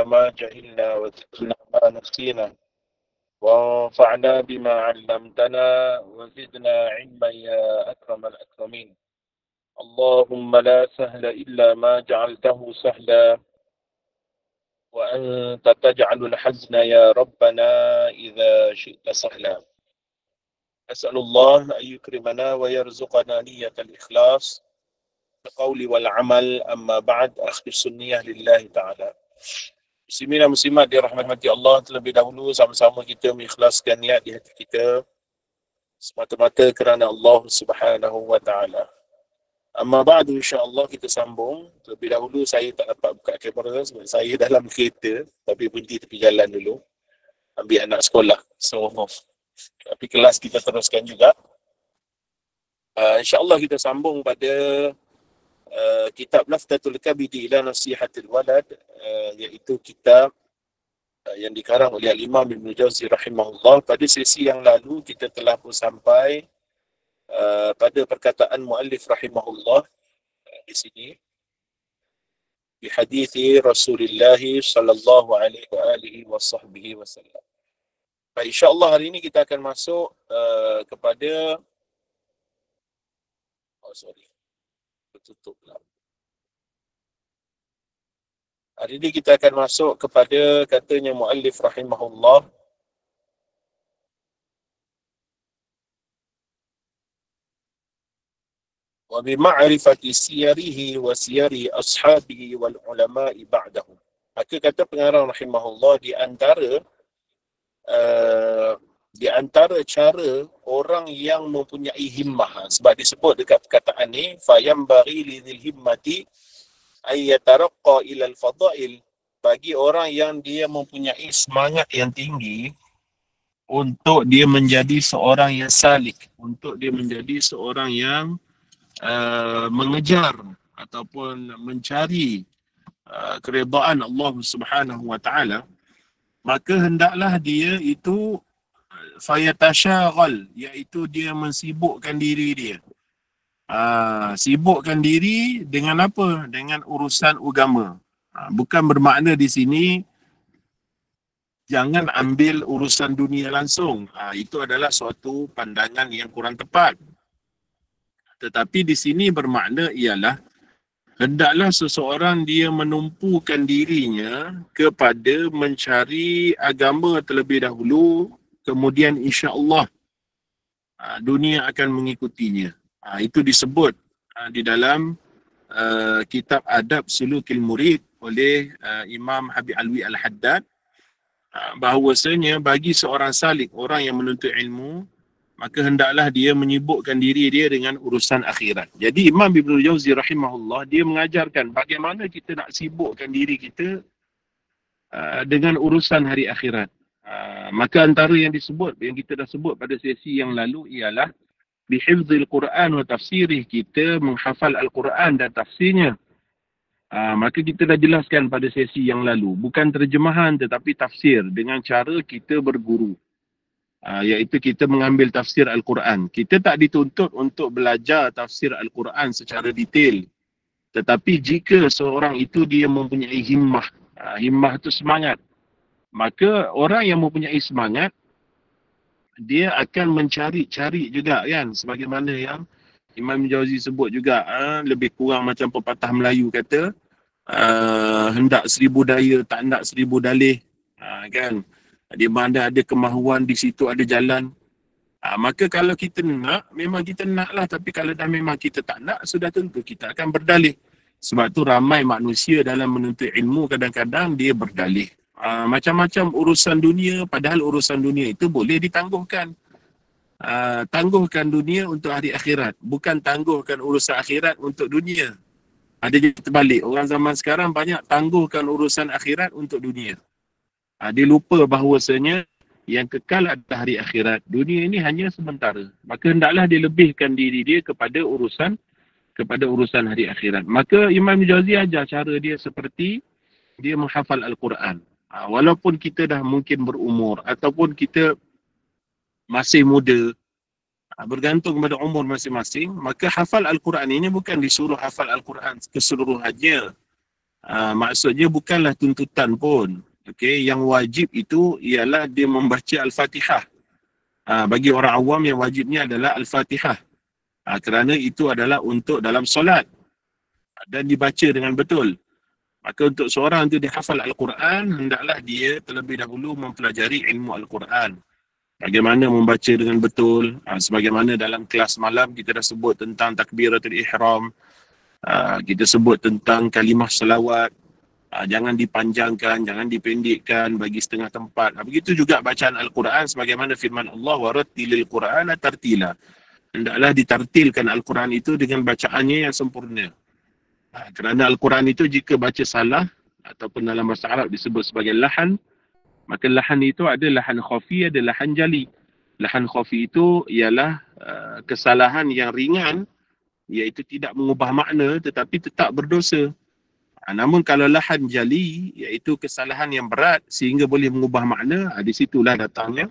ما جهلنا وذكرنا ما نسينا وانفعنا بما علمتنا وزدنا علما يا أكرم الأكرمين. اللهم لا سهل إلا ما جعلته سهلا وأنت تجعل الحزن يا ربنا إذا شئت سهلا. أسأل الله أن يكرمنا ويرزقنا نية الإخلاص القول والعمل. أما بعد، أخلص النية لله تعالى. Muslimin dan muslimat dirahmati Allah, terlebih dahulu sama-sama kita mengikhlaskan niat di hati kita semata-mata kerana Allah Subhanahu wa taala. Amma ba'du, insya-Allah kita sambung. Terlebih dahulu saya tak dapat buka kamera sebab saya dalam kereta, tapi berhenti tepi jalan dulu ambil anak sekolah. So tapi kelas kita teruskan juga. Insya-Allah kita sambung pada kitab Laftatul Kabidi ila Nasihatil Walad, iaitu kitab yang dikarang oleh Imam Ibn Jauzi rahimahullah. Pada sesi yang lalu kita telah pun sampai pada perkataan muallif rahimahullah di sini di hadis Rasulullah sallallahu alaihi wasallam. Baik, insya-Allah hari ini kita akan masuk kepada Hari ini kita akan masuk kepada katanya muallif rahimahullah, wa bi ma'rifati siyarihi wa siyari ashabihi wal ulama'i ba'dahu. Maka kata pengarang rahimahullah, di antara cara orang yang mempunyai himmah, sebab disebut dekat perkataan ni fayam bari lidhil himmati ayyataraqqa ila al-fadail, bagi orang yang dia mempunyai semangat yang tinggi untuk dia menjadi seorang yang salik, untuk dia menjadi seorang yang mengejar ataupun mencari keredaan Allah Subhanahu wa taala, maka hendaklah dia itu fayatashaghal, iaitu dia mensibukkan diri dia. Sibukkan diri dengan apa? Dengan urusan agama. Bukan bermakna di sini jangan ambil urusan dunia langsung. Itu adalah suatu pandangan yang kurang tepat. Tetapi di sini bermakna ialah hendaklah seseorang dia menumpukan dirinya kepada mencari agama terlebih dahulu, kemudian insya-Allah dunia akan mengikutinya. Itu disebut di dalam kitab Adab Sulukil Murid oleh Imam Habib Alwi Al-Haddad, bahawasanya bagi seorang salik, orang yang menuntut ilmu, maka hendaklah dia menyibukkan diri dia dengan urusan akhirat. Jadi Imam Ibn Jauzi rahimahullah, dia mengajarkan bagaimana kita nak sibukkan diri kita dengan urusan hari akhirat. Maka antara yang kita dah sebut pada sesi yang lalu ialah bihifzil Quran wa tafsirih, kita menghafal Al-Quran dan tafsirnya. Maka kita dah jelaskan pada sesi yang lalu, bukan terjemahan tetapi tafsir dengan cara kita berguru. Iaitu kita mengambil tafsir Al-Quran. Kita tak dituntut untuk belajar tafsir Al-Quran secara detail. Tetapi jika seorang itu dia mempunyai himmah, himmah itu semangat, maka orang yang mempunyai semangat, dia akan mencari-cari juga kan. Sebagaimana yang Imam Jauzi sebut juga, lebih kurang macam pepatah Melayu kata, hendak 1000 daya, tak nak 1000 dalih. Kan? Di mana ada kemahuan, di situ ada jalan. Maka kalau kita nak, memang kita nak lah. Tapi kalau dah memang kita tak nak, sudah tentu kita akan berdalih. Sebab tu ramai manusia dalam menuntut ilmu, kadang-kadang dia berdalih. Macam-macam urusan dunia, padahal urusan dunia itu boleh ditangguhkan. Tangguhkan dunia untuk hari akhirat, bukan tangguhkan urusan akhirat untuk dunia. Ada je terbalik. Orang zaman sekarang banyak tangguhkan urusan akhirat untuk dunia. Dia lupa bahawasanya yang kekal adalah hari akhirat. Dunia ini hanya sementara. Maka hendaklah dia lebihkan diri dia kepada urusan hari akhirat. Maka Imam Jauzi ajar cara dia seperti dia menghafal Al-Quran. Walaupun kita dah mungkin berumur ataupun kita masih muda, bergantung pada umur masing-masing, maka hafal Al-Quran ini bukan disuruh hafal Al-Quran keseluruhannya. Maksudnya bukanlah tuntutan pun. Okey, yang wajib itu ialah dia membaca Al-Fatihah. Bagi orang awam yang wajibnya adalah Al-Fatihah. Kerana itu adalah untuk dalam solat dan dibaca dengan betul. Maka untuk seorang itu dia hafal Al-Quran, hendaklah dia terlebih dahulu mempelajari ilmu Al-Quran. Bagaimana membaca dengan betul. Sebagaimana dalam kelas malam kita dah sebut tentang takbiratul ihram. Kita sebut tentang kalimah selawat. Jangan dipanjangkan, jangan dipendekkan bagi setengah tempat. Begitu juga bacaan Al-Quran sebagaimana firman Allah, warattilil Qur'ana tartila. Hendaklah ditartilkan Al-Quran itu dengan bacaannya yang sempurna. Kerana Al-Quran itu jika baca salah ataupun dalam bahasa Arab disebut sebagai lahan, maka lahan itu ada lahan khafi, ada lahan jali. Lahan khafi itu ialah kesalahan yang ringan, iaitu tidak mengubah makna tetapi tetap berdosa. Namun kalau lahan jali, iaitu kesalahan yang berat sehingga boleh mengubah makna, di situlah datangnya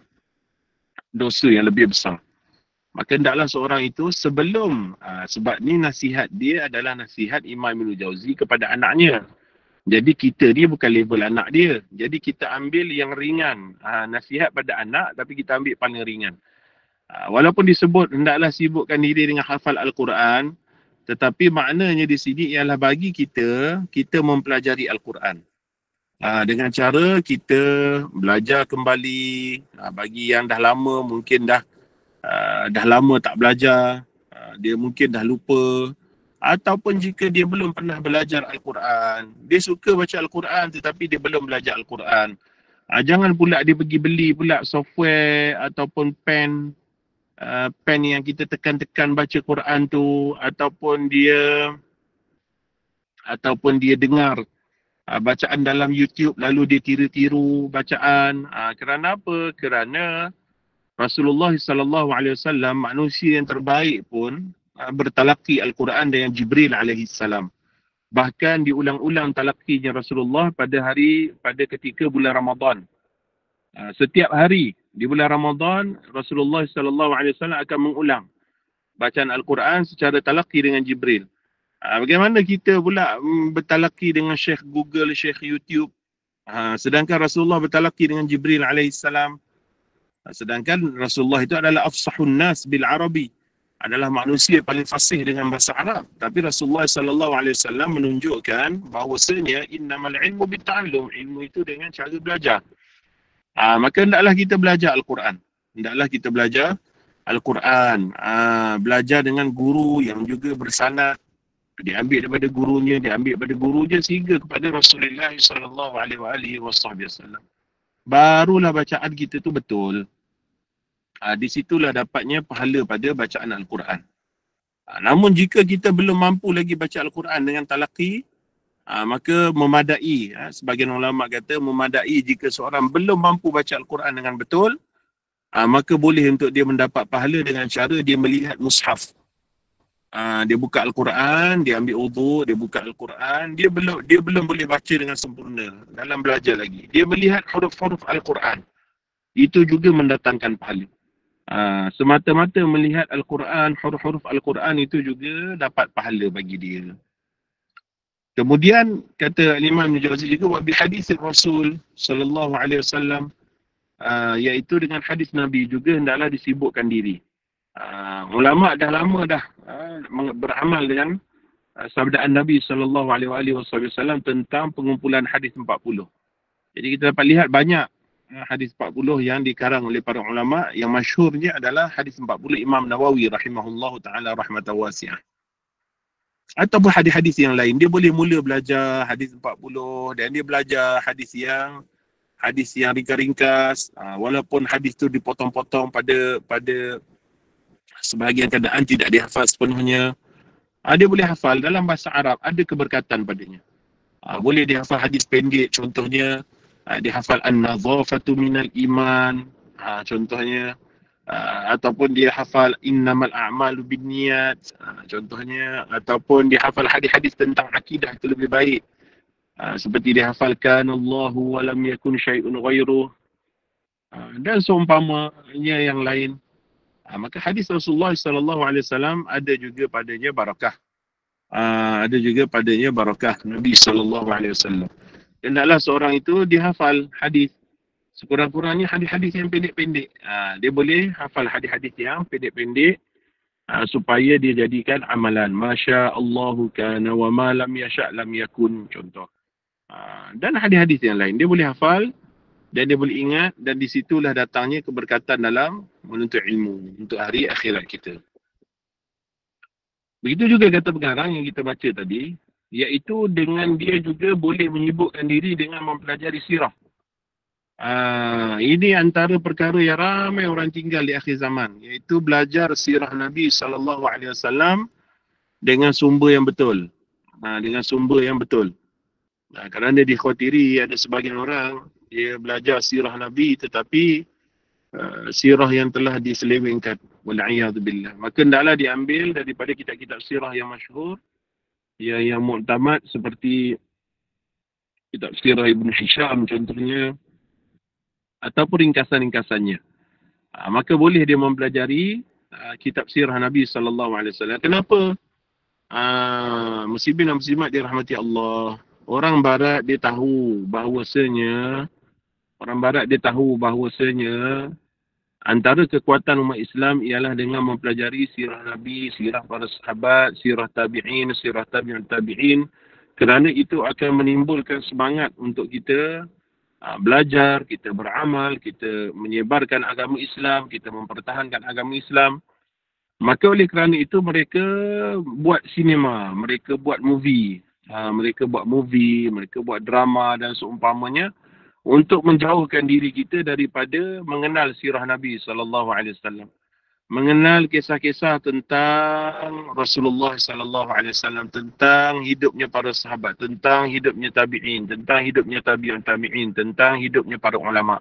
dosa yang lebih besar. Maka hendaklah seorang itu sebelum, sebab ni nasihat dia adalah nasihat Imam Ibn Jauzi kepada anaknya. Jadi kita ni bukan level anak dia. Jadi kita ambil yang ringan. Nasihat pada anak tapi kita ambil paling ringan. Walaupun disebut hendaklah sibukkan diri dengan hafal Al-Quran, tetapi maknanya di sini ialah bagi kita mempelajari Al-Quran. Dengan cara kita belajar kembali. Bagi yang dah lama mungkin dah lama tak belajar, dia mungkin dah lupa, ataupun jika dia belum pernah belajar Al-Quran, dia suka baca Al-Quran tetapi dia belum belajar Al-Quran, jangan pula dia pergi beli pula software ataupun pen yang kita tekan-tekan baca Quran tu, ataupun dia dengar bacaan dalam YouTube lalu dia tiru-tiru bacaan. Kerana apa? Kerana Rasulullah sallallahu alaihi wasallam, manusia yang terbaik pun bertalaqi Al-Quran dengan Jibril alaihi salam. Bahkan diulang-ulang talaqinya Rasulullah pada ketika bulan Ramadan. Setiap hari di bulan Ramadan Rasulullah sallallahu alaihi wasallam akan mengulang bacaan Al-Quran secara talaqi dengan Jibril. Bagaimana kita pula bertalaqi dengan Syekh Google, Syekh YouTube, sedangkan Rasulullah bertalaqi dengan Jibril alaihi salam. Sedangkan Rasulullah itu adalah afsahun nas bil Arabi, adalah manusia paling fasih dengan bahasa Arab. Tapi Rasulullah sallallahu alaihi wasallam menunjukkan bahawasanya innamal ilmu bitta'allum, ilmu itu dengan cara belajar. Maka hendaklah kita belajar Al-Quran. Hendaklah kita belajar Al-Quran. Belajar dengan guru yang juga bersanad. Diambil daripada gurunya sehingga kepada Rasulullah sallallahu alaihi wasallam. Barulah bacaan kita tu betul. Di situlah dapatnya pahala pada bacaan Al-Quran. Namun jika kita belum mampu lagi baca Al-Quran dengan talaqi, maka memadai, sebagian ulama kata memadai jika seorang belum mampu baca Al-Quran dengan betul, maka boleh untuk dia mendapat pahala dengan cara dia melihat mushaf. Dia buka Al-Quran, dia ambil wudu, dia buka Al-Quran, dia belum boleh baca dengan sempurna dalam belajar lagi. Dia melihat huruf-huruf Al-Quran. Itu juga mendatangkan pahala. Semata-mata melihat Al-Quran, huruf-huruf Al-Quran itu juga dapat pahala bagi dia. Kemudian kata Imam Ibn Jauzi juga, wa bi hadis Rasul sallallahu alaihi wasallam, iaitu dengan hadis Nabi juga hendaklah disibukkan diri. Ulama dah lama dah beramal dengan sabdaan Nabi sallallahu alaihi wasallam tentang pengumpulan hadis 40. Jadi kita dapat lihat banyak hadis 40 yang dikarang oleh para ulama. Yang masyhurnya adalah hadis 40 Imam Nawawi rahimahullahu taala rahmatan wasi'ah. Ataupun hadis-hadis yang lain, dia boleh mula belajar hadis 40 dan dia belajar hadis yang ringkas, walaupun hadis tu dipotong-potong pada sebahagian keadaan tidak dihafal sepenuhnya. Dia boleh hafal dalam bahasa Arab, ada keberkatan padanya. Boleh dihafal hadis pendek, contohnya dihafal an-nadhafatu minal iman, contohnya, ataupun dia hafal innamal a'malu binniyat, contohnya, ataupun dia hafal hadis-hadis tentang akidah itu lebih baik, seperti dia hafalkan Allahu wa lam yakun syai'un ghairuh, dan seumpamanya yang lain. Maka hadis Rasulullah sallallahu alaihi wasallam ada juga padanya barakah. ada juga padanya barakah Nabi SAW. Hendaklah seorang itu dihafal hadis. Sekurang-kurangnya hadis-hadis yang pendek-pendek. Dia boleh hafal hadis-hadis yang pendek-pendek supaya dia jadikan amalan. Masya Allahu kana wa ma lam yasha' lam yakun, contoh. Dan hadis-hadis yang lain. Dia boleh hafal dan dia boleh ingat, dan di situlah datangnya keberkatan dalam menuntut ilmu untuk hari akhirat kita. Begitu juga kata pengarang yang kita baca tadi, iaitu dengan dia juga boleh menyibukkan diri dengan mempelajari sirah. Ini antara perkara yang ramai orang tinggal di akhir zaman, iaitu belajar sirah Nabi SAW dengan sumber yang betul. Dengan sumber yang betul. Kerana dikhawatiri ada sebagian orang, dia belajar sirah Nabi tetapi sirah yang telah diselewengkan. Wal'iyadzubillah. Maka hendaklah diambil daripada kitab-kitab sirah yang masyhur, yang muktamad, seperti kitab sirah Ibn Hisham contohnya, ataupun ringkasan-ringkasannya. Maka boleh dia mempelajari kitab sirah Nabi SAW. Kenapa? Muslimin dan muslimat dirahmati Allah. Orang barat dia tahu bahawasanya antara kekuatan umat Islam ialah dengan mempelajari sirah Nabi, sirah para sahabat, sirah tabi'in, sirah tabi'in tabi'in. Kerana itu akan menimbulkan semangat untuk kita belajar, kita beramal, kita menyebarkan agama Islam, kita mempertahankan agama Islam. Maka oleh kerana itu mereka buat sinema, mereka buat movie, mereka buat drama dan seumpamanya, untuk menjauhkan diri kita daripada mengenal sirah Nabi SAW. Mengenal kisah-kisah tentang Rasulullah SAW, tentang hidupnya para sahabat, tentang hidupnya tabi'in, tentang hidupnya tabi'in tabi'in, tentang hidupnya para ulama'.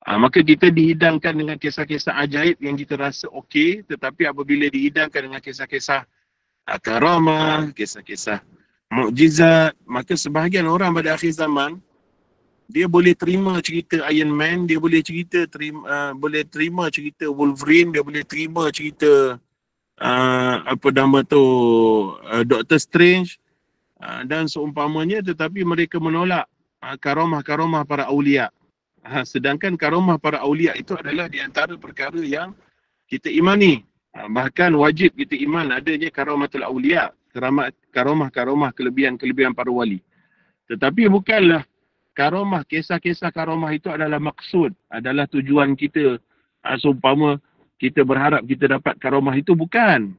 Maka kita dihidangkan dengan kisah-kisah ajaib yang kita rasa okey, tetapi apabila dihidangkan dengan kisah-kisah karamah, kisah-kisah mukjizat, maka sebahagian orang pada akhir zaman, dia boleh terima cerita Iron Man, dia boleh terima cerita Wolverine, dia boleh terima cerita Doctor Strange dan seumpamanya, tetapi mereka menolak karamah-karamah para awliya. Sedangkan karamah para awliya itu adalah di antara perkara yang kita imani. Bahkan wajib kita iman adanya karamatul awliya, karamah-karamah, kelebihan-kelebihan para wali. Tetapi bukanlah karamah, kisah-kisah karamah itu adalah maksud, adalah tujuan kita. Seumpama kita berharap kita dapat karamah itu, bukan.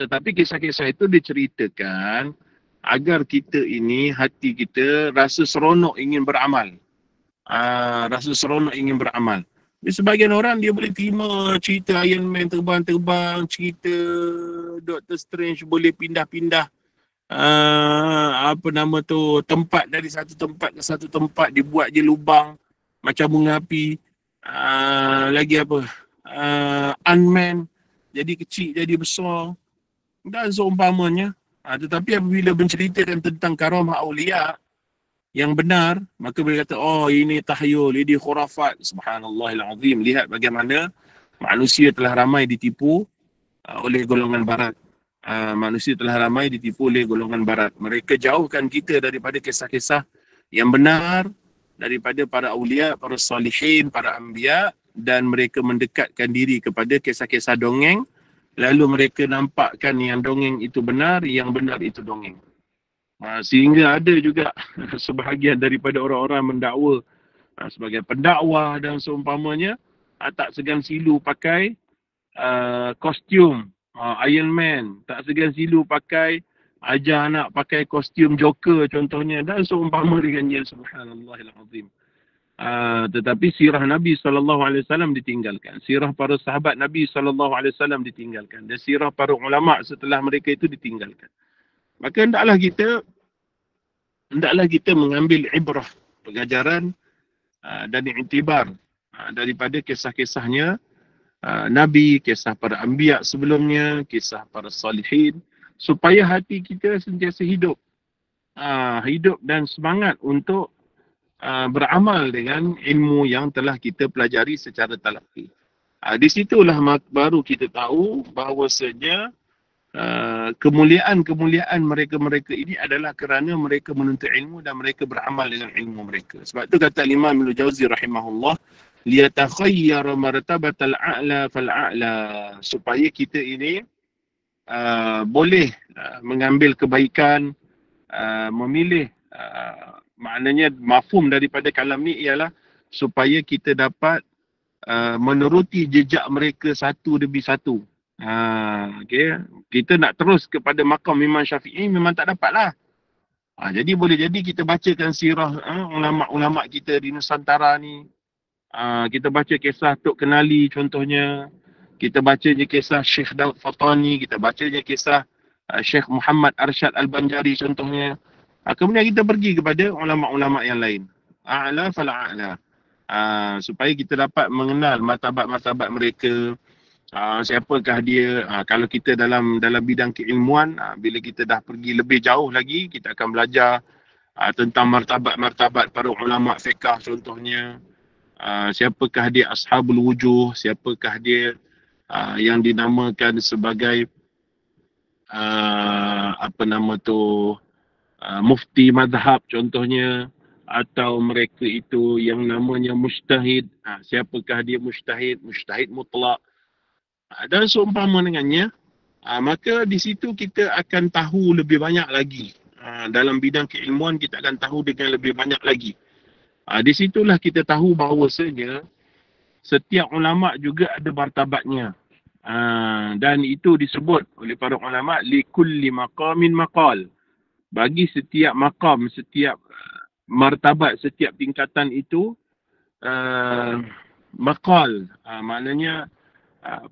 Tetapi kisah-kisah itu diceritakan agar kita ini, hati kita rasa seronok ingin beramal. Di sebagian orang dia boleh terima cerita Iron Man terbang-terbang, cerita Doctor Strange boleh pindah-pindah tempat, dari satu tempat ke satu tempat, dibuat je lubang macam bunga api. Ant-Man jadi kecil, jadi besar dan seumpamanya. Tetapi apabila menceritakan tentang karamah awliya yang benar, maka boleh kata, oh ini tahyul, ini khurafat. Subhanallahil azim. Lihat bagaimana manusia telah ramai ditipu oleh golongan barat. Mereka jauhkan kita daripada kisah-kisah yang benar, daripada para awliya, para salihin, para anbiya, dan mereka mendekatkan diri kepada kisah-kisah dongeng, lalu mereka nampakkan yang dongeng itu benar, yang benar itu dongeng. Sehingga ada juga sebahagian daripada orang-orang mendakwa sebagai pendakwah dan seumpamanya, tak segan silu pakai kostum Iron Man, tak segan silu pakai, ajar anak pakai kostum Joker contohnya, dan seumpama dengannya. Subhanallahil azim. Tetapi sirah Nabi SAW ditinggalkan, sirah para sahabat Nabi SAW ditinggalkan, dan sirah para ulama' setelah mereka itu ditinggalkan. Maka hendaklah kita mengambil ibrah, pengajaran dan iktibar daripada kisah-kisahnya Nabi, kisah para anbiya sebelumnya, kisah para salihin, supaya hati kita sentiasa hidup dan semangat untuk beramal dengan ilmu yang telah kita pelajari secara talaqi. Di situlah baru kita tahu bahawasanya kemuliaan mereka-mereka ini adalah kerana mereka menuntut ilmu dan mereka beramal dengan ilmu mereka. Sebab tu kata Imam Ibn Jauzi rahimahullah, liyatakhayyara martabatal a'la fal a'la, supaya kita ini boleh mengambil kebaikan, memilih, maknanya mafhum daripada kalam ni ialah supaya kita dapat meneruti jejak mereka satu demi satu. Okay. Kita nak terus kepada makam Imam Syafi'i memang tak dapat lah. Jadi boleh jadi kita bacakan sirah ulama-ulama kita di Nusantara ni. Kita baca kisah Tok Kenali contohnya. Kita baca je kisah Syekh Daud Fatani. Kita baca je kisah Syekh Muhammad Arsyad Al-Banjari contohnya. Kemudian kita pergi kepada ulama-ulama yang lain. A'la fal a'la. Supaya kita dapat mengenal martabat-martabat mereka. Siapakah dia, kalau kita dalam bidang keilmuan, bila kita dah pergi lebih jauh lagi, kita akan belajar tentang martabat-martabat para ulama fiqh contohnya. Siapakah dia ashabul wujuh, siapakah dia yang dinamakan sebagai mufti madhab contohnya, atau mereka itu yang namanya mujtahid. Siapakah dia mujtahid mutlak dan seumpama dengannya. Maka di situ kita akan tahu lebih banyak lagi. Dalam bidang keilmuan kita akan tahu dengan lebih banyak lagi. Di situlah kita tahu bahawasanya setiap ulama juga ada martabatnya. Dan itu disebut oleh para ulama likulli maqamin maqal. Bagi setiap maqam, setiap martabat, setiap tingkatan itu maqal. Maknanya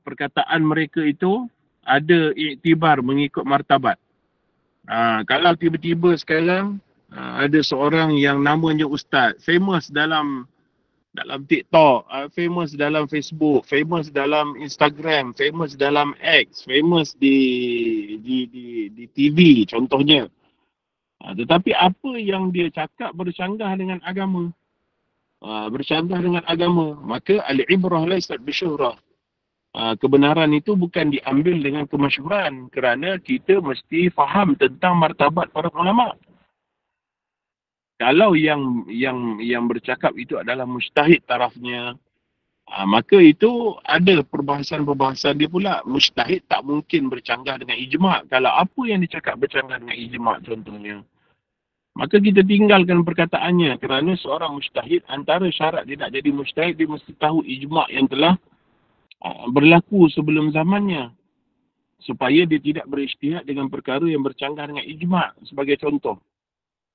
perkataan mereka itu ada iktibar mengikut martabat. Kalau tiba-tiba sekarang ada seorang yang namanya ustaz, famous dalam TikTok, famous dalam Facebook, famous dalam Instagram, famous dalam X, famous di TV contohnya. Tetapi apa yang dia cakap bercanggah dengan agama. Maka al-ibrah laysat bisyuhrah. Kebenaran itu bukan diambil dengan kemasyhuran, kerana kita mesti faham tentang martabat para ulama. Kalau yang bercakap itu adalah mujtahid tarafnya, maka itu ada perbahasan dia pula. Mujtahid tak mungkin bercanggah dengan ijma'. Kalau apa yang dicakap bercanggah dengan ijma' contohnya, maka kita tinggalkan perkataannya, kerana seorang mujtahid, antara syarat dia nak jadi mujtahid, dia mesti tahu ijma' yang telah berlaku sebelum zamannya, supaya dia tidak berijtihad dengan perkara yang bercanggah dengan ijma' sebagai contoh.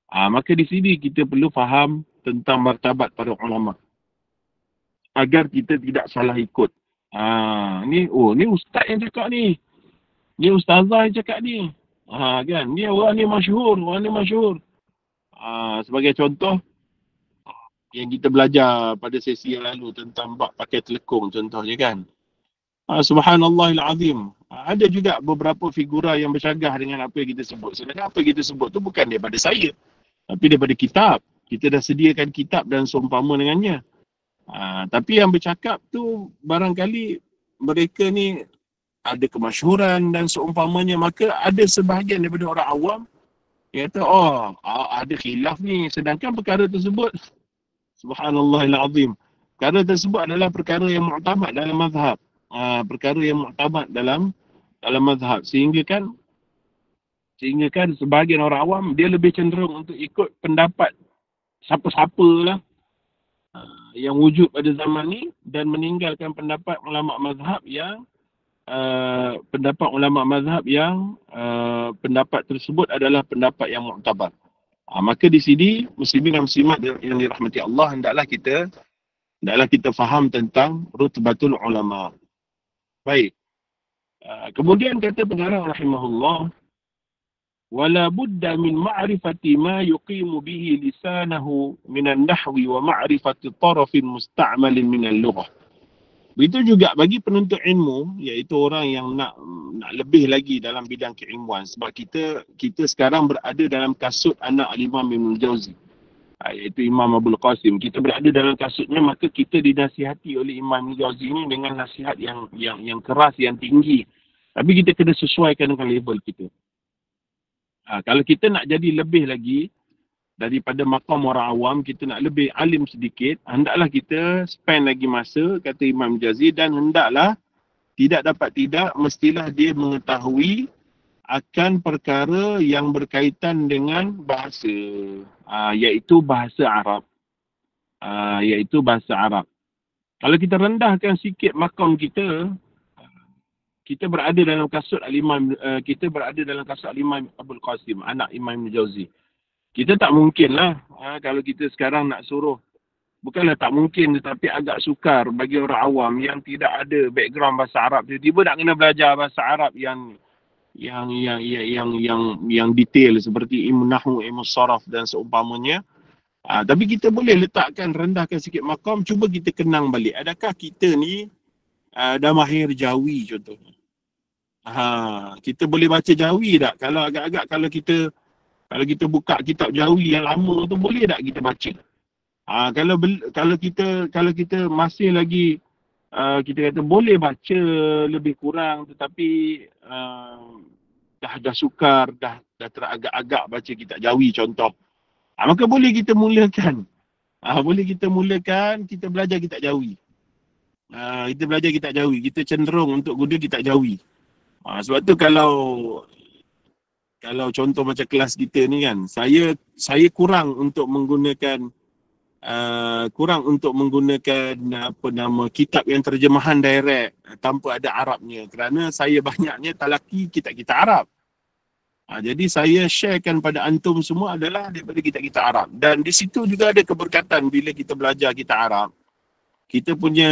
Maka di sini kita perlu faham tentang martabat para ulama agar kita tidak salah ikut. Ni ustaz yang cakap ni. Ni ustazah yang cakap ni. Kan? Ni orang ni masyhur. Sebagai contoh yang kita belajar pada sesi yang lalu tentang bab pakai telekung contohnya kan. Subhanallahil azim. Ada juga beberapa figura yang bercanggah dengan apa yang kita sebut. Sebenarnya apa yang kita sebut tu bukan daripada saya, tapi daripada kitab. Kita dah sediakan kitab dan seumpama dengannya. Tapi yang bercakap tu barangkali mereka ni ada kemasyhuran dan seumpamanya. Maka ada sebahagian daripada orang awam yang kata, ada khilaf ni. Sedangkan perkara tersebut, subhanallahil azim, perkara tersebut adalah perkara yang mu'tamad dalam mazhab. Perkara yang mu'tamad dalam mazhab. Sehingga kan sebahagian orang awam dia lebih cenderung untuk ikut pendapat siapa-siapa lah yang wujud pada zaman ni, dan meninggalkan pendapat ulama mazhab yang pendapat tersebut adalah pendapat yang mu'tabar. Maka di sini muslimin dan muslimat yang dirahmati Allah, hendaklah kita faham tentang rutbatul ulama. Baik. Kemudian kata pengarang rahimahullah, wala budda min ma'rifati ma yuqimu bihi lisanahu minan nahwi wa ma'rifati tarafin musta'malin minal lughah. Begitu juga bagi penuntut ilmu, iaitu orang yang nak lebih lagi dalam bidang keilmuan. Sebab kita sekarang berada dalam kasut anak Imam Ibn Jauzi, iaitu Imam Abdul Qasim. Kita berada dalam kasutnya, maka kita dinasihati oleh Imam Ibn Jauzi ini dengan nasihat yang keras, yang tinggi. Tapi kita kena sesuaikan dengan level kita. Kalau kita nak jadi lebih lagi daripada maqam orang awam, kita nak lebih alim sedikit, hendaklah kita spend lagi masa, kata Imam Jazi, dan hendaklah tidak dapat tidak, mestilah dia mengetahui akan perkara yang berkaitan dengan bahasa, iaitu bahasa Arab. Iaitu bahasa Arab. Kalau kita rendahkan sikit maqam kita, kita berada dalam kasut Al-Imam, kita berada dalam kasut Al-Imam Abul Qasim, anak Imam Jauzi. Kita tak mungkin lah, kalau kita sekarang nak suruh, bukanlah tak mungkin, tetapi agak sukar bagi orang awam yang tidak ada background bahasa Arab, tiba-tiba nak kena belajar bahasa Arab yang detail seperti ilmu nahwu, ilmu saraf dan seumpamanya. Tapi kita boleh letakkan, rendahkan sikit maqam, cuba kita kenang balik. Adakah kita ni dah mahir Jawi contohnya? Kita boleh baca Jawi tak? Kalau agak-agak kalau kita buka kitab Jawi yang lama tu, boleh tak kita baca? Kalau kita masih lagi kita kata boleh baca lebih kurang, tetapi dah sukar, dah teragak-agak baca kitab Jawi contoh. Maka boleh kita mulakan. Kita belajar kitab Jawi. Kita belajar kitab Jawi. Kita cenderung untuk guna kitab Jawi. Sebab tu kalau contoh macam kelas kita ni kan, saya kurang untuk menggunakan kitab yang terjemahan direct tanpa ada Arabnya, kerana saya banyaknya talaki kitab-kitab Arab. Jadi saya sharekan pada antum semua adalah daripada kitab-kitab Arab, dan di situ juga ada keberkatan bila kita belajar kitab Arab. Kita punya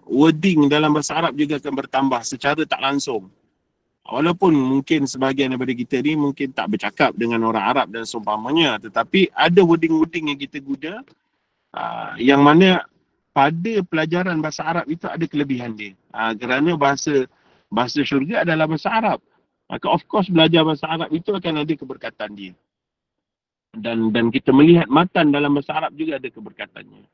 wording dalam bahasa Arab juga akan bertambah secara tak langsung. Walaupun mungkin sebahagian daripada kita ni mungkin tak bercakap dengan orang Arab dan seumpamanya, tetapi ada wording-wording yang kita guna yang mana pada pelajaran bahasa Arab itu ada kelebihan dia. Kerana bahasa syurga adalah bahasa Arab. Maka of course belajar bahasa Arab itu akan ada keberkatan dia. Dan kita melihat matan dalam bahasa Arab juga ada keberkatannya.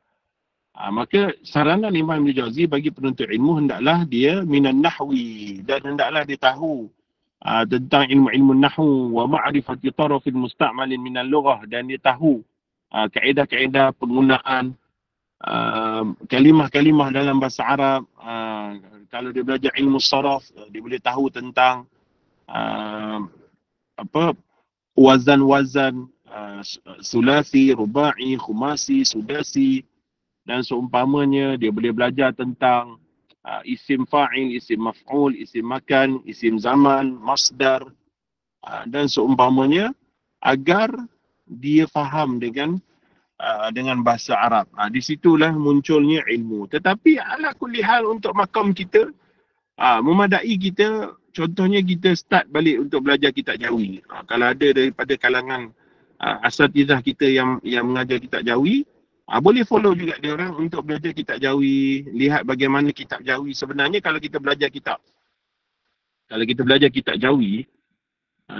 Maka saranan Imam Ibn Jauzi bagi penuntut ilmu, hendaklah dia minan nahwi, dan hendaklah dia tahu tentang ilmu-ilmu nahwu wa ma'rifati tarafin musta'malin minal lughah, dan dia tahu kaedah-kaedah penggunaan kalimah-kalimah dalam bahasa Arab. Kalau dia belajar ilmu saraf, dia boleh tahu tentang wazan-wazan sulasi, rubai, khumasi, sudasi dan seumpamanya. Dia boleh belajar tentang isim fa'il, isim maf'ul, isim makan, isim zaman, masdar dan seumpamanya, agar dia faham dengan bahasa Arab. Di situlah munculnya ilmu. Tetapi ala kulli hal untuk makam kita, memadai kita, contohnya kita start balik untuk belajar kitab Jawi. Kalau ada daripada kalangan asatidzah kita yang mengajar kitab Jawi, boleh follow juga dia orang untuk belajar kitab Jawi, lihat bagaimana kitab Jawi. Sebenarnya kalau kita belajar kitab Jawi,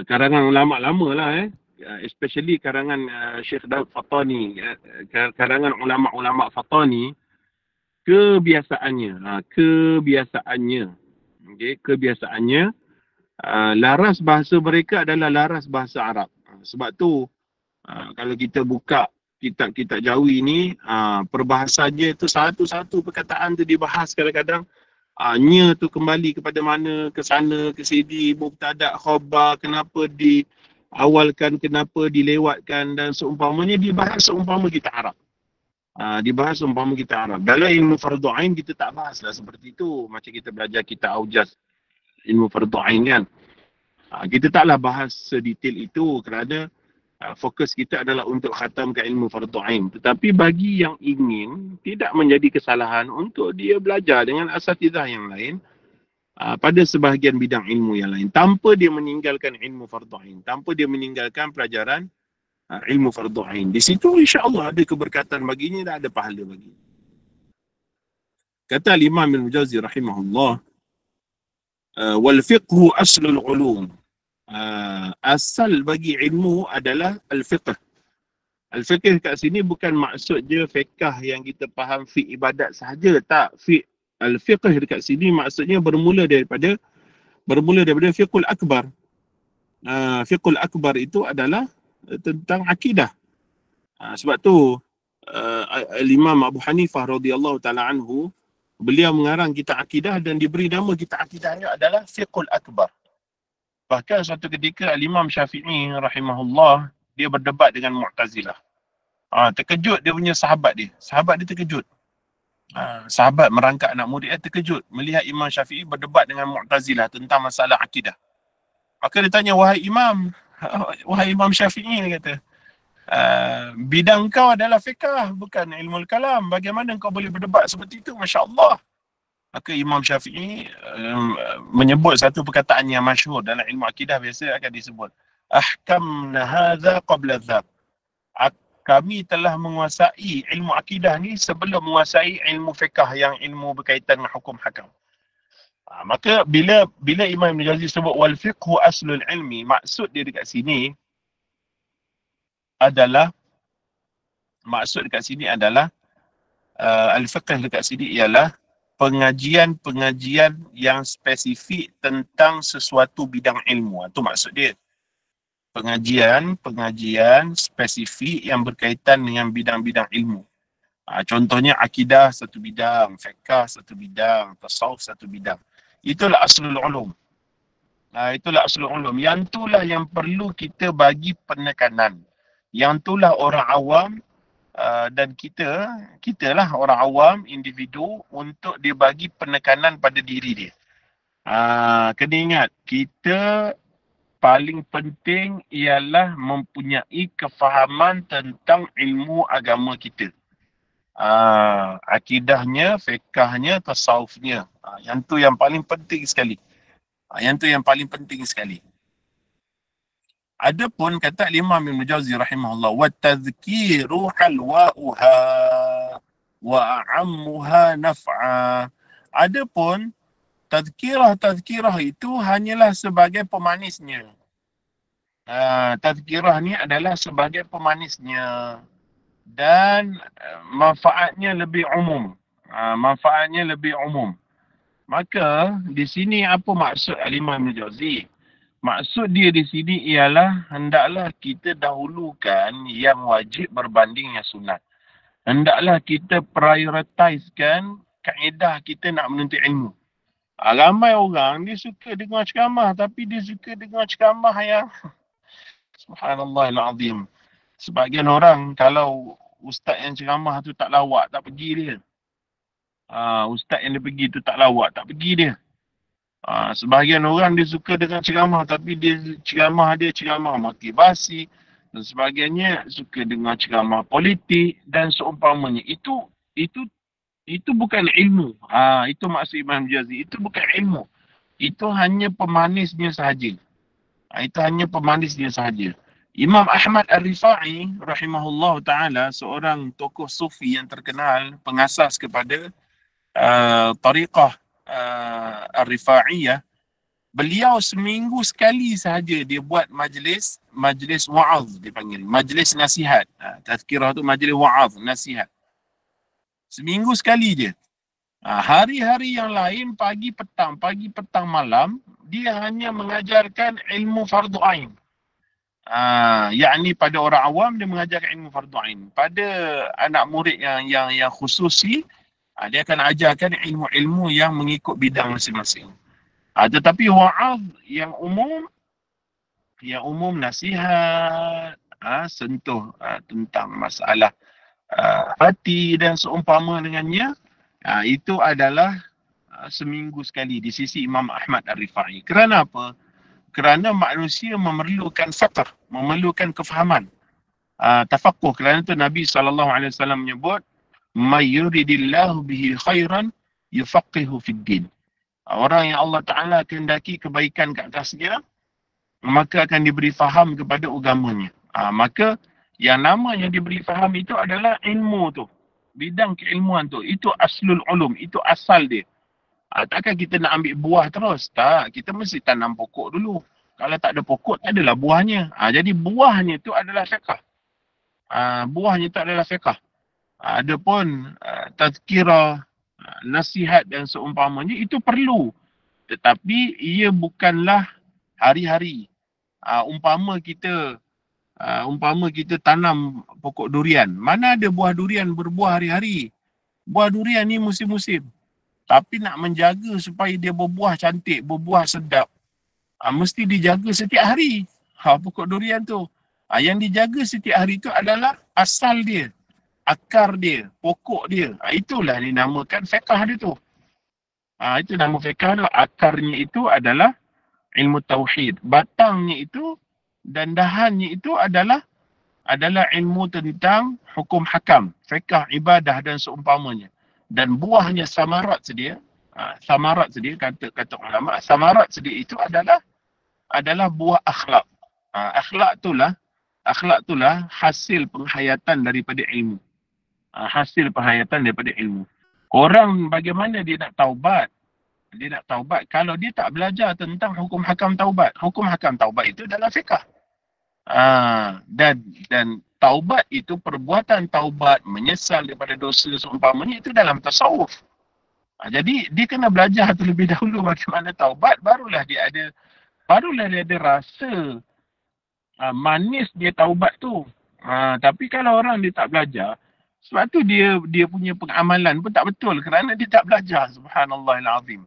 karangan ulama lama lah, especially karangan Syekh Daud Fatani, karangan ulama-ulama Fatani, kebiasaannya laras bahasa mereka adalah laras bahasa Arab. Sebab tu kalau kita buka kitab-kitab Jawi ni, perbahasannya tu satu-satu perkataan tu dibahas kadang-kadang. Nya tu kembali kepada mana, ke sana, ke sini, mubtada, khabar, kenapa diawalkan, kenapa dilewatkan dan seumpamanya, dibahas seumpama kitab Arab. Dalam ilmu fardu ain kita tak bahas lah seperti itu. Macam kita belajar kitab Aujaz, ilmu fardu ain kan. Kita taklah bahas sedetail itu kerana fokus kita adalah untuk khatamkan ilmu fardu ain. Tetapi bagi yang ingin, tidak menjadi kesalahan untuk dia belajar dengan asatidzah yang lain pada sebahagian bidang ilmu yang lain, tanpa dia meninggalkan ilmu fardu ain, tanpa dia meninggalkan pelajaran ilmu fardu ain. Di situ insya-Allah ada keberkatan baginya dan ada pahala baginya. Kata Imam Ibn Jauzi rahimahullah, wal fiqhu aslul ulum. Asal bagi ilmu adalah al-fiqh. Al-fiqh kat sini bukan maksud je fiqh yang kita faham fiqh ibadat sahaja, tak. Al-fiqh dekat sini maksudnya bermula daripada bermula daripada fiqhul akbar. Fiqhul akbar itu adalah tentang akidah. Sebab tu Imam Abu Hanifah radhiyallahu taala anhu, beliau mengarang kitab akidah dan diberi nama kitab akidahnya adalah Fiqhul Akbar. Bahkan suatu ketika Imam Syafi'i rahimahullah, dia berdebat dengan Mu'tazilah. Terkejut dia punya sahabat dia. Sahabat dia terkejut. Sahabat merangkak anak murid dia terkejut melihat Imam Syafi'i berdebat dengan Mu'tazilah tentang masalah akidah. Maka dia tanya, wahai Imam Syafi'i, dia kata, bidang kau adalah fiqh, bukan ilmu kalam. Bagaimana kau boleh berdebat seperti itu? Masya Allah. Maka Imam Syafi'i menyebut satu perkataan yang masyhur dalam ilmu akidah, biasa akan disebut, ahkamna hadza qabla dzak. Kami telah menguasai ilmu akidah ni sebelum menguasai ilmu fiqh yang ilmu berkaitan dengan hukum hakam. Maka bila Imam Ibn Jauzi sebut wal fiqhu aslul ilmi, maksud dia dekat sini adalah al-fiqh dekat sini ialah pengajian-pengajian yang spesifik tentang sesuatu bidang ilmu. Itu maksud dia. Pengajian spesifik yang berkaitan dengan bidang-bidang ilmu. Contohnya akidah satu bidang, fiqh satu bidang, tasawuf satu bidang. Itulah aslul ulum. Itulah aslul ulum. Yang itulah yang perlu kita bagi penekanan. Yang itulah orang awam dan kita lah orang awam, individu, untuk dia bagi penekanan pada diri dia. Kena ingat, kita paling penting ialah mempunyai kefahaman tentang ilmu agama kita. Akidahnya, fiqahnya, tasawufnya. Yang tu yang paling penting sekali. Adapun kata Imam Ibn Jauzi rahimahullah, wa tadhkiru halwa'uha wa a'ammuha naf'a. Adapun tazkirah itu hanyalah sebagai pemanisnya. Tazkirah ni adalah sebagai pemanisnya dan manfaatnya lebih umum. Maka di sini apa maksud Imam Ibn Jauzi? Maksud dia di sini ialah hendaklah kita dahulukan yang wajib berbanding yang sunat. Hendaklah kita prioritisekan kaedah kita nak menuntut ilmu. Ramai orang dia suka dengar ceramah, tapi dia suka dengar ceramah yang subhanallahilazim. Sebagian orang kalau ustaz yang ceramah tu tak lawak, tak pergi dia. Ustaz yang dia pergi tu tak lawak, tak pergi dia. Sebahagian orang dia suka dengan ceramah, tapi ceramah motivasi, dan sebagainya, suka dengan ceramah politik dan seumpamanya. Itu bukan ilmu. Itu maksud Imam Jauzi. Itu bukan ilmu. Itu hanya pemanisnya sahaja. Imam Ahmad Ar-Rifa'i rahimahullah ta'ala, seorang tokoh sufi yang terkenal, pengasas kepada tariqah Ar-Rifa'iyah, beliau seminggu sekali sahaja dia buat majlis wa'az, dia panggil majlis nasihat. Tazkirah tu majlis wa'az, nasihat. Seminggu sekali je. Hari-hari yang lain pagi petang malam dia hanya mengajarkan ilmu fardu ain. Yakni pada orang awam dia mengajarkan ilmu fardu ain. Pada anak murid yang khususi, dia akan ajarkan ilmu-ilmu yang mengikut bidang masing-masing. Tetapi wa'az yang umum nasihat, sentuh tentang masalah hati dan seumpama dengannya, itu adalah seminggu sekali di sisi Imam Ahmad Ar-Rifa'i. Kerana apa? Kerana manusia memerlukan fiqh, memerlukan kefahaman, tafaqquh. Kerana itu Nabi SAW menyebut, may yuridillahu bihi khairan yufaqihu fid din. Orang yang Allah Ta'ala kehendaki kebaikan ke atasnya, maka akan diberi faham kepada agamanya. Maka yang namanya diberi faham itu adalah ilmu tu. Bidang keilmuan tu. Itu aslul ulum. Itu asal dia. Takkan kita nak ambil buah terus. Tak. Kita mesti tanam pokok dulu. Kalau tak ada pokok, tak adalah buahnya. Jadi buahnya tu adalah fiqh. Adapun tazkirah, nasihat dan seumpamanya, itu perlu. Tetapi ia bukanlah hari-hari. Umpama kita tanam pokok durian. Mana ada buah durian berbuah hari-hari? Buah durian ni musim-musim. Tapi nak menjaga supaya dia berbuah cantik, berbuah sedap, mesti dijaga setiap hari. Pokok durian tu. Yang dijaga setiap hari tu adalah asal dia, akar dia, pokok dia. Itulah dinamakan fiqh dia tu. Itu nama fiqh tu. Akarnya itu adalah ilmu tauhid. Batangnya itu dan dahannya itu adalah ilmu tentang hukum hakam, fiqh, ibadah dan seumpamanya. Dan buahnya samarat sedia. Samarat sedia, kata ulama, samarat sedia itu adalah buah akhlak. Akhlak itulah hasil penghayatan daripada ilmu. Hasil penghayatan daripada ilmu. Orang bagaimana dia nak taubat? Dia nak taubat kalau dia tak belajar tentang hukum hakam taubat. Hukum hakam taubat itu dalam fiqh. Dan taubat itu, perbuatan taubat, menyesal daripada dosa seumpamanya, itu dalam tasawuf. Jadi dia kena belajar terlebih dahulu bagaimana taubat, barulah dia ada rasa manis dia taubat tu. Tapi kalau orang dia tak belajar, sebab tu dia punya pengamalan pun tak betul kerana dia tak belajar. Subhanallahil azim.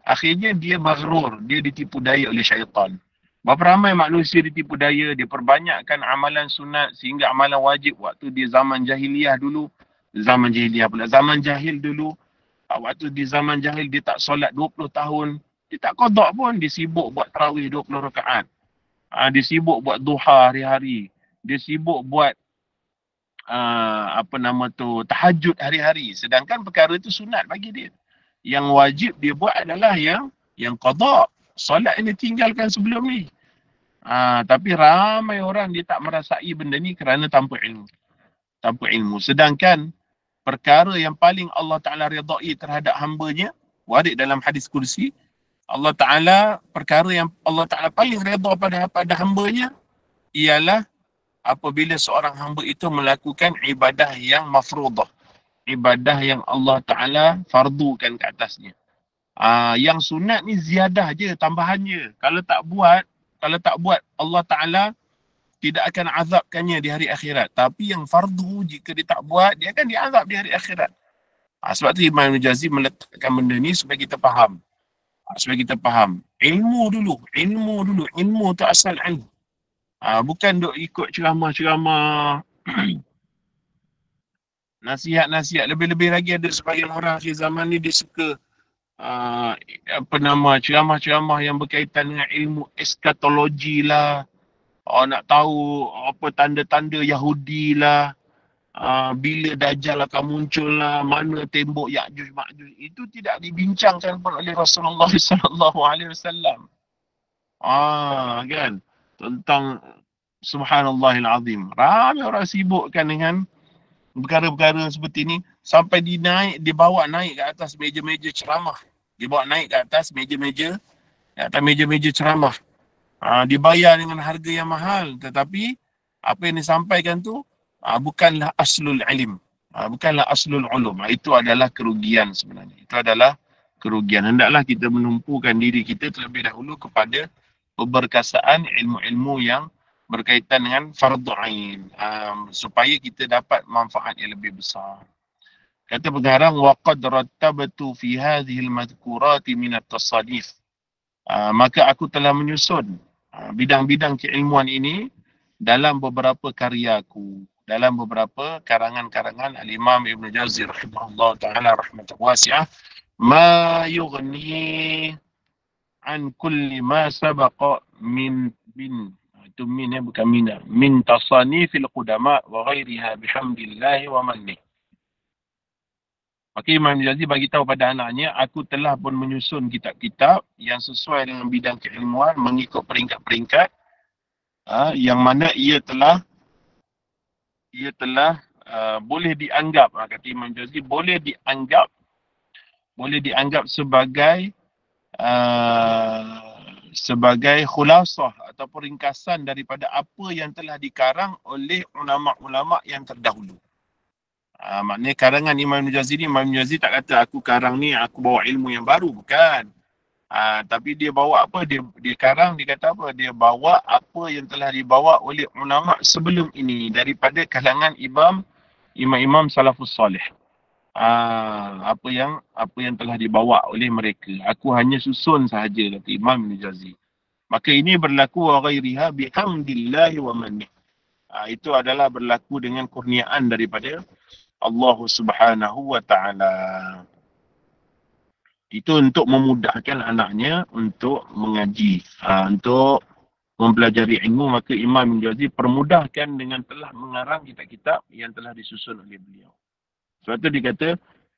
Akhirnya dia maghrur, dia ditipu daya oleh syaitan. Berapa ramai manusia ditipu daya, dia perbanyakkan amalan sunat sehingga amalan wajib waktu dia zaman jahiliyah dulu. Zaman jahil dulu. Waktu di zaman jahil dia tak solat 20 tahun. Dia tak qada pun, dia sibuk buat tarawih 20 rakaat. Dia sibuk buat duha hari-hari. Dia sibuk buat tahajud hari-hari. Sedangkan perkara itu sunat bagi dia. Yang wajib dia buat adalah yang qada. Solat ini tinggalkan sebelum ni. Tapi ramai orang dia tak merasai benda ni kerana tanpa ilmu. Sedangkan perkara yang paling Allah Ta'ala redai terhadap hambanya, warid dalam hadis kursi, perkara yang Allah Ta'ala paling redha pada hambanya ialah apabila seorang hamba itu melakukan ibadah yang mafruḍah. Ibadah yang Allah Ta'ala fardukan ke atasnya. Yang sunat ni ziyadah je, tambahan je. Kalau tak buat, Allah Ta'ala tidak akan azabkannya di hari akhirat. Tapi yang fardu, jika dia tak buat, dia akan diazab di hari akhirat. Sebab tu Imam Al-Jazzi meletakkan benda ni supaya kita faham. Ilmu dulu. Ilmu tu asal ilmu. Bukan duk ikut ceramah-ceramah, nasihat-nasihat. Lebih-lebih lagi ada sebagian orang akhir zaman ni dia suka ceramah-ceramah yang berkaitan dengan ilmu eskatologi lah. Nak tahu apa tanda-tanda Yahudi lah. Bila Dajjal akan muncul lah, mana tembok Ya'juj Ma'juj. Itu tidak dibincangkan pun oleh Rasulullah SAW. Kan? Tentang Subhanallahil Azim. Ramai orang sibukkan dengan perkara-perkara seperti ni sampai dibawa naik ke atas meja-meja ceramah. Dibawa naik ke atas meja-meja ceramah. Dibayar dengan harga yang mahal, tetapi apa yang disampaikan tu bukanlah aslul ilm, bukanlah aslul ulum. Itu adalah kerugian sebenarnya. Itu adalah kerugian. Hendaklah kita menumpukan diri kita terlebih dahulu kepada keberkasaan ilmu-ilmu yang berkaitan dengan fardhu ain, supaya kita dapat manfaat yang lebih besar. Kata pengarang, waqad rattabtu fi hadhihi al-madhkurati min at-tasadif. Maka aku telah menyusun bidang-bidang keilmuan ini dalam beberapa karyaku, dalam beberapa karangan-karangan Al-Imam Ibn Jauzi rahimahullah ta'ala rahmatan wasi'ah, ma yughni an kulli ma sabaqa min itu min bukan mina, min tasanifil qudama wa ghairiha bihamdillahi wa mannih. Maka Imam Jauzi bagi tahu pada anaknya, aku telah pun menyusun kitab-kitab yang sesuai dengan bidang keilmuan mengikut peringkat-peringkat, yang mana ia telah boleh dianggap, kata Imam Jauzi, boleh dianggap sebagai khulasah atau ringkasan daripada apa yang telah dikarang oleh ulama-ulama yang terdahulu. Maknanya karangan Imam Jauzi ni, Imam Jauzi tak kata aku karang ni aku bawa ilmu yang baru, bukan. Tapi dia bawa apa? Dia karang, dia kata apa? Dia bawa apa yang telah dibawa oleh ulama sebelum ini daripada kalangan imam-imam salafus salih. Apa yang telah dibawa oleh mereka. Aku hanya susun sahaja, kata Imam Ibn Jauzi. Maka ini berlaku wa ghairiha bihamdillahi wa mannih. Itu adalah berlaku dengan kurniaan daripada Allah Subhanahu wa taala. Itu untuk memudahkan anaknya untuk mengaji, untuk mempelajari ilmu. Maka Imam Ibn Jauzi permudahkan dengan telah mengarang kitab-kitab yang telah disusun oleh beliau. Sebab tu dia kata,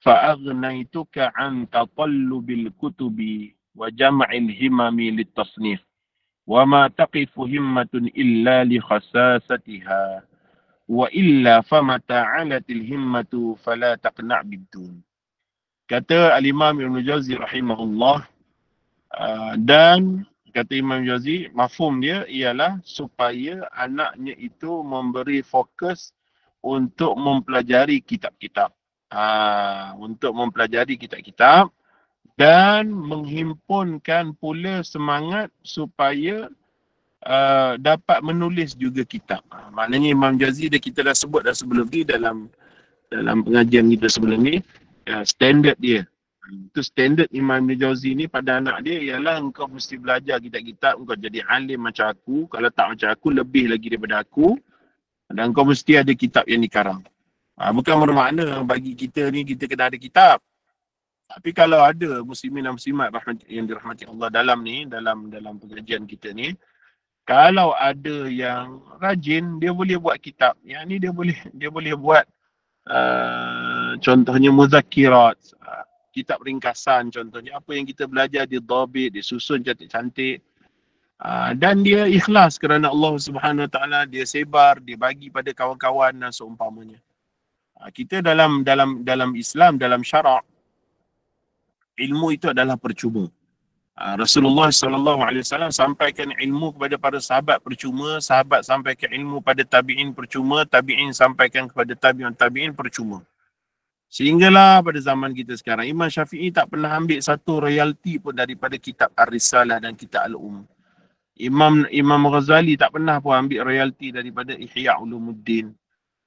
فَأَغْنَيْتُكَ عَنْ تَطَلُّبِ الْكُتُبِ وَجَمْعِ الْهِمَمِ لِلتَّصْنِيفِ وَمَا تَقِفُ هِمَّةٌ إِلَّا لِخَسَاسَتِهَا وَإِلَّا فَمَتَى عَلَتِ الْهِمَّةُ فَلَا تَقْنَعْ بِالدُّونِ. Kata Al-Imam Ibn Jauzi rahimahullah, dan kata Imam Jauzi, mafhum dia ialah supaya anaknya itu memberi fokus untuk mempelajari kitab-kitab. Untuk mempelajari kitab-kitab dan menghimpunkan pula semangat supaya dapat menulis juga kitab. Maknanya Imam Jauzi kita dah sebut dah sebelum ni dalam pengajian kita sebelum ni, standard dia. Itu standard Imam Jauzi ni pada anak dia ialah engkau mesti belajar kitab-kitab, engkau jadi alim macam aku, kalau tak macam aku lebih lagi daripada aku, dan engkau mesti ada kitab yang dikarang. Bukan bermakna bagi kita ni kita kena ada kitab. Tapi kalau ada muslimin dan muslimat yang dirahmati Allah dalam pengajian kita ni, kalau ada yang rajin, dia boleh buat kitab. Yang ni dia boleh buat contohnya muzakirat, kitab ringkasan contohnya. Apa yang kita belajar dia dhabit, dia susun cantik-cantik. Dan dia ikhlas kerana Allah Subhanahu Wa Taala, dia sebar, dia bagi pada kawan-kawan dan seumpamanya. Kita dalam Islam, dalam syarak, ilmu itu adalah percuma. Rasulullah SAW sampaikan ilmu kepada para sahabat percuma, sahabat sampaikan ilmu pada tabi'in percuma, tabi'in sampaikan kepada tabi'in percuma. Sehinggalah pada zaman kita sekarang, Imam Syafi'i tak pernah ambil satu royalti pun daripada kitab Ar-Risalah dan kitab Al-Um. Imam Ghazali tak pernah pun ambil royalti daripada Ihya Ulumuddin.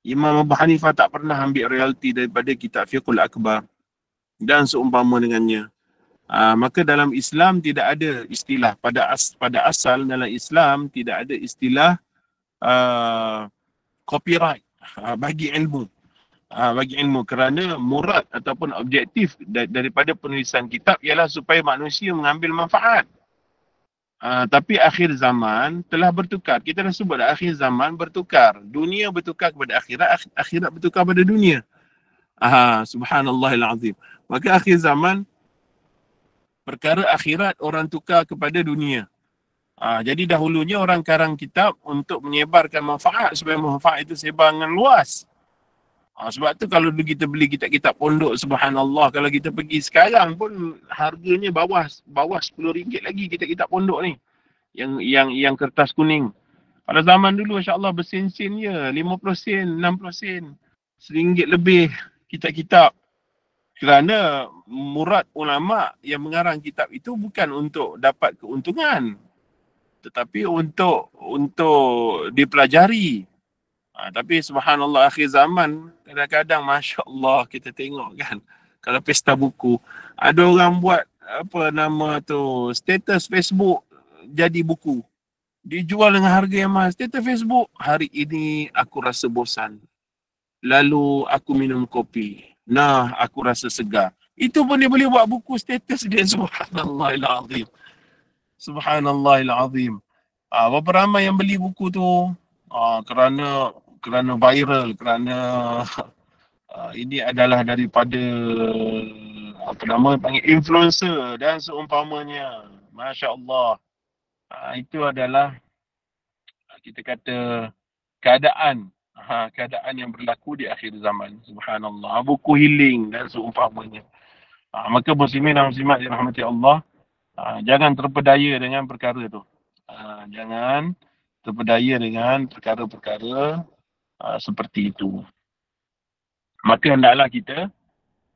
Imam Abu Hanifah tak pernah ambil royalti daripada kitab Fiqhul Akbar dan seumpama dengannya. Maka dalam Islam tidak ada istilah, pada asal dalam Islam tidak ada istilah copyright bagi ilmu. Bagi ilmu, kerana murad ataupun objektif daripada penulisan kitab ialah supaya manusia mengambil manfaat. Tapi akhir zaman telah bertukar. Kita dah sebut akhir zaman bertukar. Dunia bertukar kepada akhirat, akhirat bertukar pada dunia. Subhanallahil azim. Maka akhir zaman perkara akhirat orang tukar kepada dunia. Jadi dahulunya orang karang kitab untuk menyebarkan manfaat supaya manfaat itu sebar dengan luas. Sebab tu kalau kita beli kitab-kitab pondok, subhanallah, kalau kita pergi sekarang pun harganya bawah RM10 lagi kitab-kitab pondok ni. Yang kertas kuning. Pada zaman dulu insya-Allah bersen-sen je, 50 sen, 60 sen. RM1 lebih kitab-kitab. Kerana murad ulama yang mengarang kitab itu bukan untuk dapat keuntungan, tetapi untuk dipelajari. Tapi subhanallah akhir zaman kadang-kadang Masya Allah kita tengok kan, kalau pesta buku ada orang buat apa nama tu, status Facebook jadi buku, dijual dengan harga yang mahal. Status Facebook, hari ini aku rasa bosan, lalu aku minum kopi, aku rasa segar. Itu pun dia boleh buat buku status dia. Subhanallahil azim. Subhanallahil azim. Berapa ramai yang beli buku tu kerana viral, kerana ini adalah daripada panggil influencer dan seumpamanya. Masya Allah. Itu adalah kita kata keadaan yang berlaku di akhir zaman. Subhanallah. Buku healing dan seumpamanya. Maka muslimin dan muslimat dirahmati Allah, jangan terpedaya dengan perkara tu. Jangan terpedaya dengan perkara-perkara seperti itu. Maka hendaklah kita,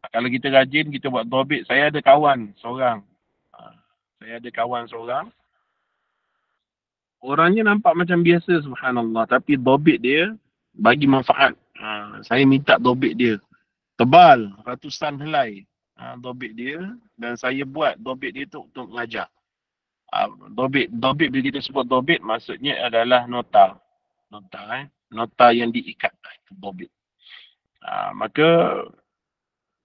kalau kita rajin, kita buat dhabit. Saya ada kawan seorang, Saya ada kawan seorang, orangnya nampak macam biasa subhanallah, tapi dobit dia bagi manfaat. Saya minta dobit dia. Tebal, ratusan helai. Dobit dia, dan saya buat dobit dia tu untuk mengajar. Dobit bila kita sebut dobit maksudnya adalah nota. Nota yang diikat, itu dobit. Maka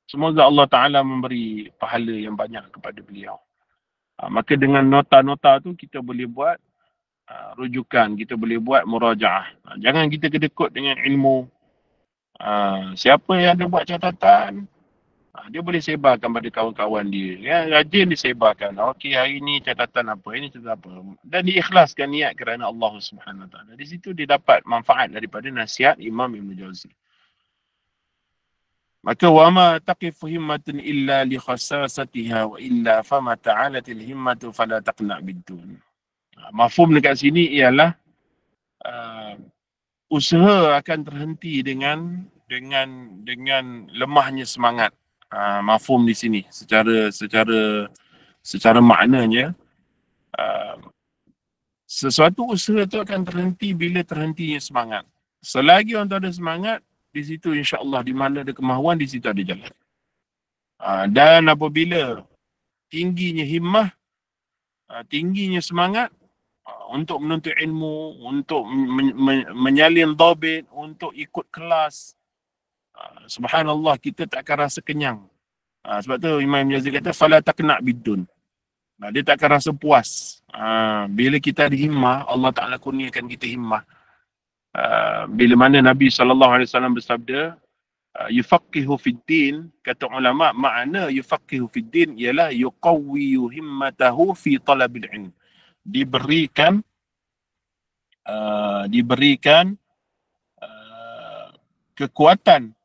semoga Allah Ta'ala memberi pahala yang banyak kepada beliau. Maka dengan nota-nota tu kita boleh buat rujukan, kita boleh buat murajaah. Jangan kita kedekut dengan ilmu. Siapa yang ada buat catatan, dia boleh sebarkan pada kawan-kawan dia. Ya, rajin disebarkan. Okey, hari ni catatan apa, ini catatan apa. Dan diikhlaskan niat kerana Allah Subhanahu Wa Taala. Di situ dia dapat manfaat daripada nasihat Imam Ibn Jauzi. Maka wama taqifu himmatun illa li khassasatiha wa illa fama ta'alatil himmatu fala taqna' bidun. Mafhum dekat sini ialah usaha akan terhenti dengan lemahnya semangat. Mafhum di sini secara maknanya sesuatu usaha tu akan terhenti bila terhentinya semangat. Selagi orang tu ada semangat, di situ insya-Allah di mana ada kemahuan, di situ ada jalan. Dan apabila tingginya himmah, tingginya semangat untuk menuntut ilmu, untuk menyalin dhabit, untuk ikut kelas, subhanallah, kita tak akan rasa kenyang. Sebab tu Imam Jauzi kata fala taqna' bidun. Dia tak akan rasa puas. Bila kita ada himmah, Allah Ta'ala kurniakan kita himmah. Bila mana Nabi SAW bersabda, yufaqihu fid din, kata ulama, makna yufaqihu fid din ialah yuqawwi himmatahu fi talabil ilm. Diberikan kekuatan,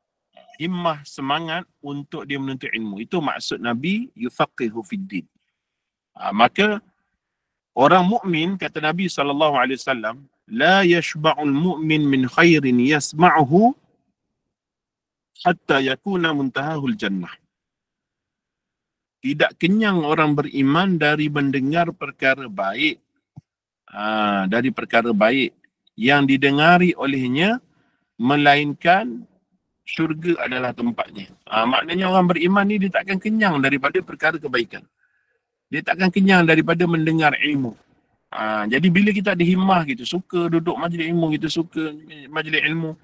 himmah, semangat untuk dia menuntut ilmu. Itu maksud Nabi yufaqihu fid din. Maka orang mukmin, kata Nabi SAW, la yashba'ul mu'min min khairin yasma'uhu hatta yakuna muntahahul jannah. Tidak kenyang orang beriman dari mendengar perkara baik, dari perkara baik yang didengari olehnya, melainkan syurga adalah tempatnya. Maknanya orang beriman ni dia takkan kenyang daripada perkara kebaikan. Dia takkan kenyang daripada mendengar ilmu. Jadi bila kita ada himmah, kita suka duduk majlis ilmu, kita suka majlis ilmu,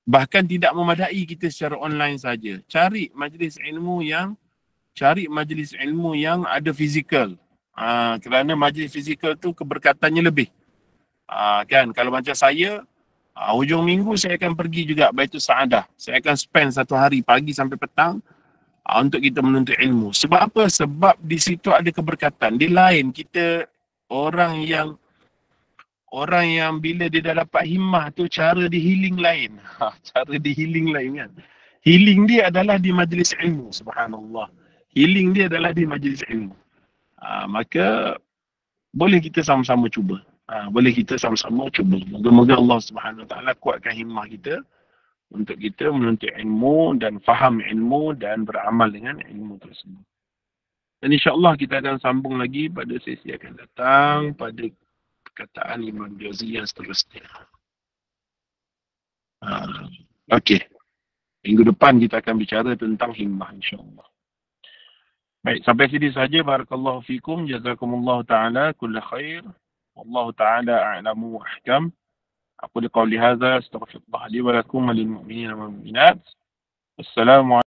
bahkan tidak memadai kita secara online saja. Cari majlis ilmu yang ada fizikal. Kerana majlis fizikal tu keberkatannya lebih. Kan, kalau macam saya, hujung minggu saya akan pergi juga Baitul Saadah. Saya akan spend satu hari pagi sampai petang untuk kita menuntut ilmu. Sebab apa? Sebab di situ ada keberkatan. Di lain, kita orang yang bila dia dah dapat himmah tu, cara di healing lain. Cara di healing lain kan. Healing dia adalah di majlis ilmu, subhanallah. Healing dia adalah di majlis ilmu. Maka boleh kita sama-sama cuba. Moga-moga Allah Subhanahu Wa Taala kuatkan himmah kita untuk kita menuntut ilmu dan faham ilmu dan beramal dengan ilmu tersebut. Dan insya-Allah kita akan sambung lagi pada sesi akan datang pada perkataan Imam Jauzi yang seterusnya. Okey. Minggu depan kita akan bicara tentang himmah insya-Allah. Baik, sampai sini saja. Barakallahu fikum, jazakumullahu taala kull khair. Wallahu taala a'lamu wa ahkam. أقول قولي هذا استغفر الله لي ولكم وللمؤمنين والمؤمنات. السلام عليكم.